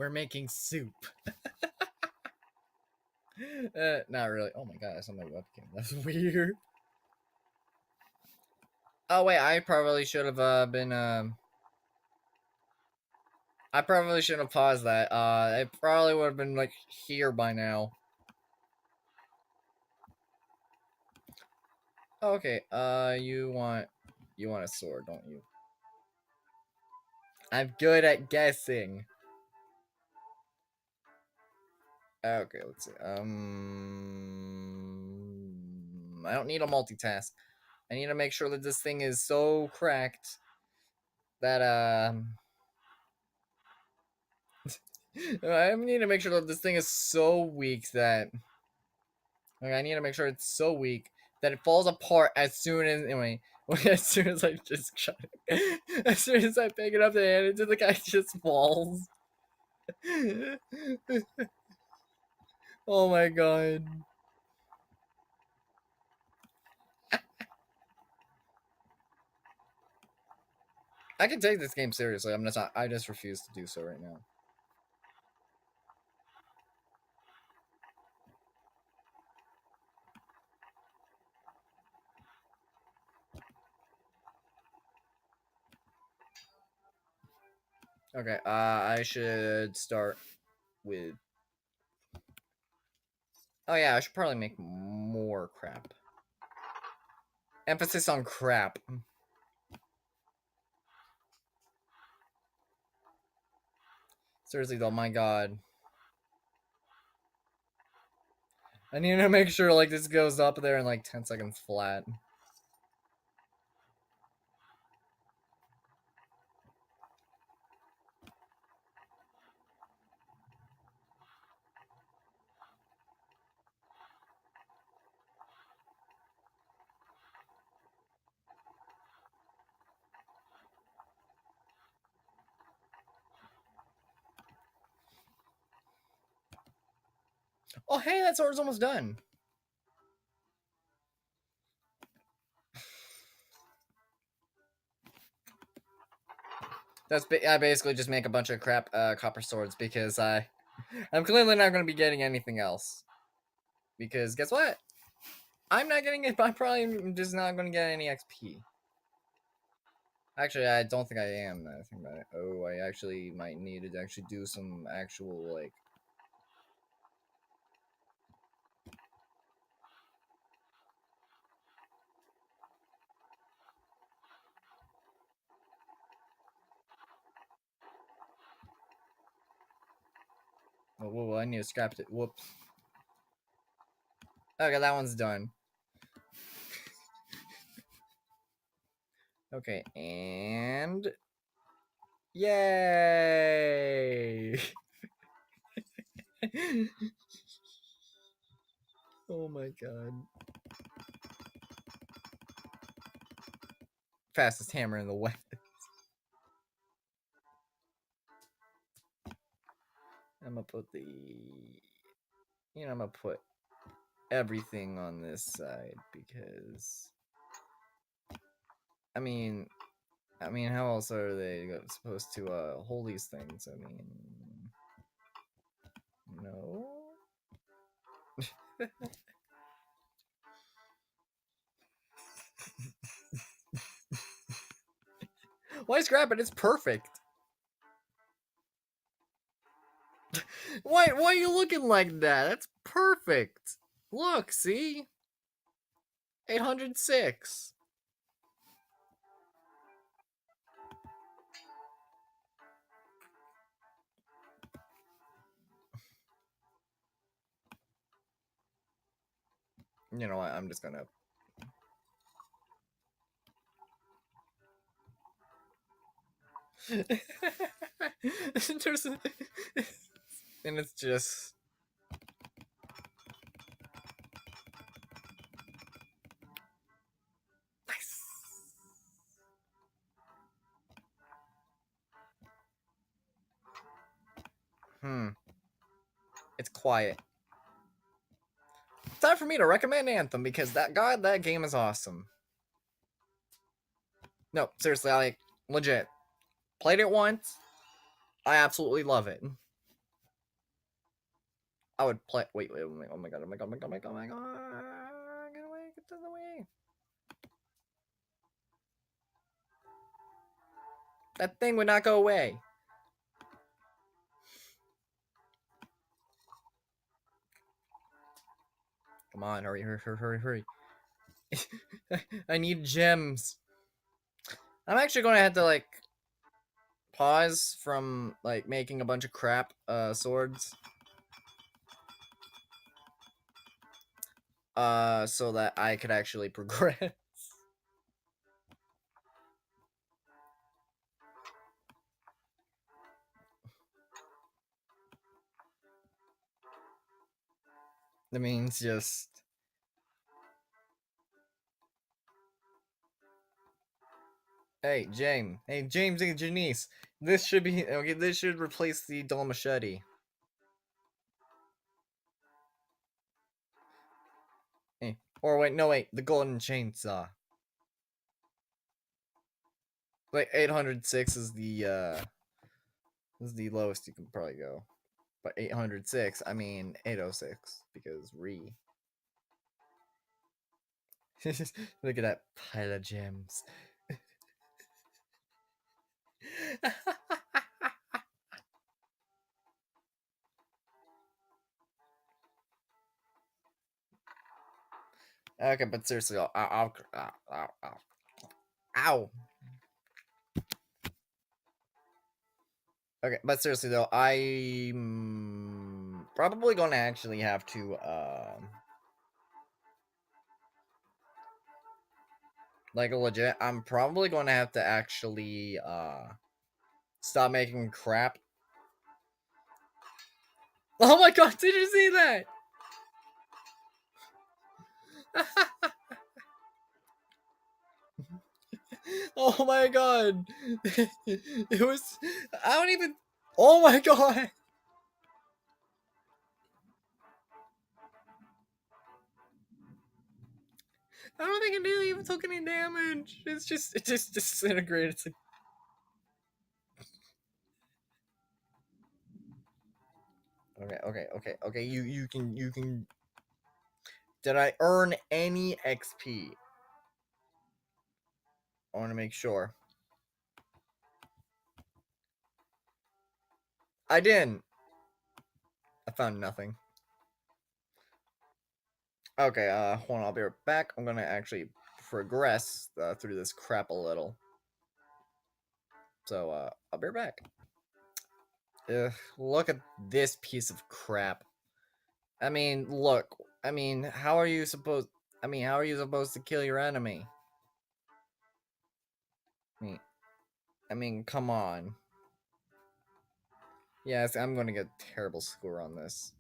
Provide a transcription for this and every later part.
We're making soup. Not really. Oh my god, I saw my webcam. That's weird. Oh wait, I probably should have been I probably shouldn't have paused that. It probably would have been like here by now. Okay, you want a sword, don't you? I'm good at guessing. Okay, let's see. I don't need a multitask. I need to make sure that this thing is so cracked that I need to make sure that this thing is so weak that I need to make sure it's so weak that it falls apart as soon as anyway. As soon as I just shut it. As soon as I pick it up and hand it to the guy, just falls. Oh my god. I can take this game seriously. I just refuse to do so right now. Okay, I should start with... Oh yeah, I should probably make more crap. Emphasis on crap. Seriously though, my god. I need to make sure like this goes up there in like 10 seconds flat. Oh hey, that sword's almost done. I basically just make a bunch of crap copper swords because I'm clearly not going to be getting anything else. Because guess what? I'm not getting it. I'm probably just not going to get any XP. Actually, I don't think I am. I think about it. Oh, I actually might need to actually do some actual like... Oh, whoa, I need to scrap it. Whoops. Okay, that one's done. Okay, and... Yay! Oh my god. Fastest hammer in the West. I'm gonna put the... You know, I'm gonna put everything on this side because... I mean, how else are they supposed to hold these things? I mean... No? Why scrap it? It's perfect. Why are you looking like that? That's perfect. Look, see? 806. You know what? I'm just gonna... And it's just... Nice. It's quiet. Time for me to recommend Anthem because that game is awesome. No, seriously, I legit played it once. I absolutely love it. I would play. Wait, oh my god, oh my god, oh my god, oh my god, oh my god, oh my god. Get away, get to the way. That thing would not go away. Come on, hurry, hurry, hurry, hurry, hurry. I need gems. I'm actually gonna have to like pause from like making a bunch of crap swords. So that I could actually progress. That means just. Hey, James. Hey, James and Janice. This should be okay. This should replace the dull machete. Hey, or wait, no, wait, the golden chainsaw. Like 806 is the lowest you can probably go. But 806, I mean 806 because re. Look at that pile of gems. Okay, but seriously, ow. Okay, but seriously though, I'm probably gonna actually have to like legit. I'm probably gonna have to actually stop making crap. Oh my god! Did you see that? Oh my god! It was. I don't even. Oh my god! I don't think it even took any damage. It just disintegrated. It's like... Okay. You can. Did I earn any XP? I want to make sure. I didn't. I found nothing. Okay, hold on, I'll be right back. I'm gonna actually progress through this crap a little. So, I'll be right back. Look at this piece of crap. I mean, look. I mean, how are you supposed... how are you supposed to kill your enemy? I mean, come on. Yes, I'm gonna get a terrible score on this.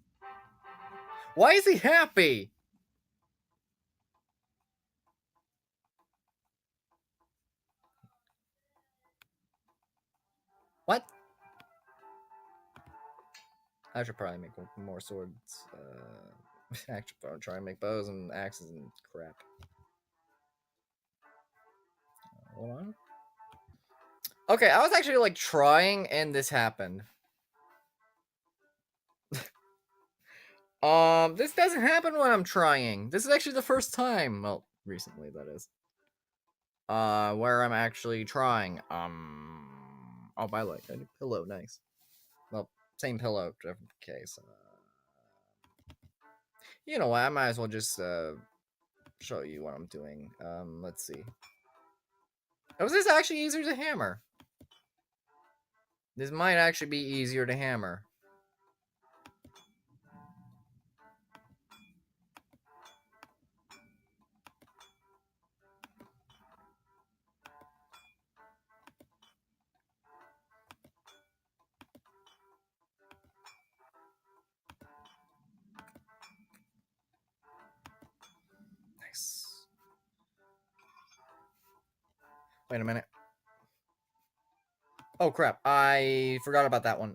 Why is he happy? What? I should probably make more swords. Actually, I'll try and make bows and axes and crap. Hold on. Okay, I was actually like trying, and this happened. This doesn't happen when I'm trying. This is actually the first time. Well, recently that is. Where I'm actually trying. Oh, by the way, a new pillow, nice. Well, same pillow, different case. You know what? I might as well just show you what I'm doing. Let's see. Was this actually easier to hammer? This might actually be easier to hammer. Nice. Wait a minute. Oh crap! I forgot about that one.